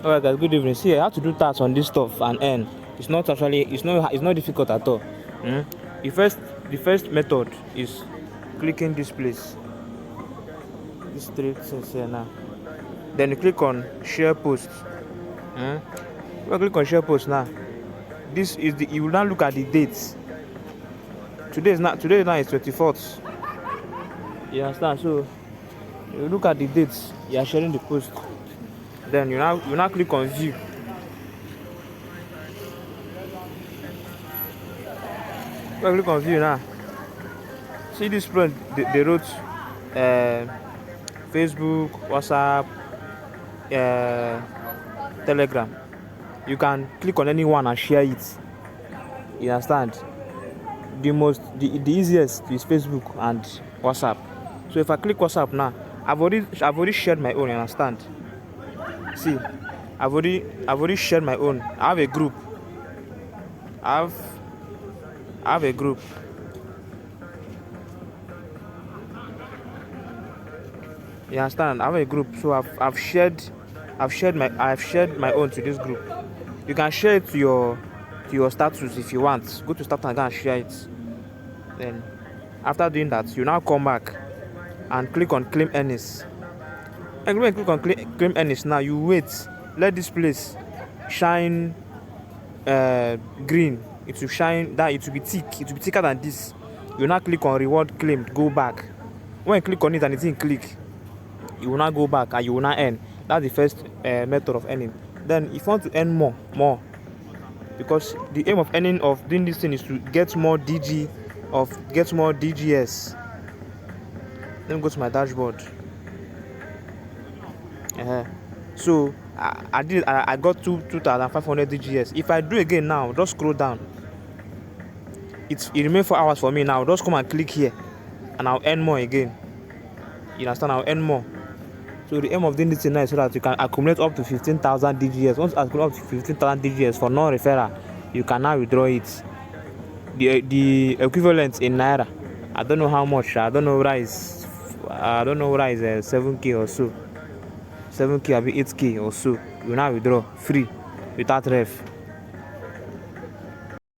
Alright guys, good evening. See, I have to do tasks on this stuff and earn. It's not difficult at all. Mm? The first method is clicking this place. This three things here now. Then you click on share post. Mm? When you click on share post now, you will now look at the dates. Today now is 24th. You understand? So you look at the dates you are sharing the post. Then you now click on view. When you click on view now, see this friend they wrote Facebook, WhatsApp, Telegram. You can click on any one and share it. You understand? The easiest is Facebook and WhatsApp. So if I click WhatsApp now, I've already shared my own. You understand? See, I've already shared my own. I have a group. I have a group. You understand? I have a group. So I've shared my own to this group. You can share it to your status if you want. Go to status and go and share it. Then after doing that, you now come back and click on claim earnings. And when you click on claim earnings now, you wait. Let this place shine green. It will shine that it will be thick. It will be thicker than this. You now click on reward claimed. Go back. When you click on it and it didn't click, you will now go back and you will now earn. That's the first method of earning. Then if you want to earn more, because the aim of doing this thing is to get more DGS. Let me go to my dashboard. So I got 2,500 DGS. If I do again now, just scroll down. It remains 4 hours for me now. Just come and click here and I'll earn more again. You understand? I'll earn more. So the aim of doing this thing now is so that you can accumulate up to 15,000 DGS. Once you accumulate up to 15,000 DGS for non-referral, you can now withdraw it. The equivalent in naira, I don't know how much. I don't know whether it's 7k or so. 7k or 8k or so. You now withdraw free without ref.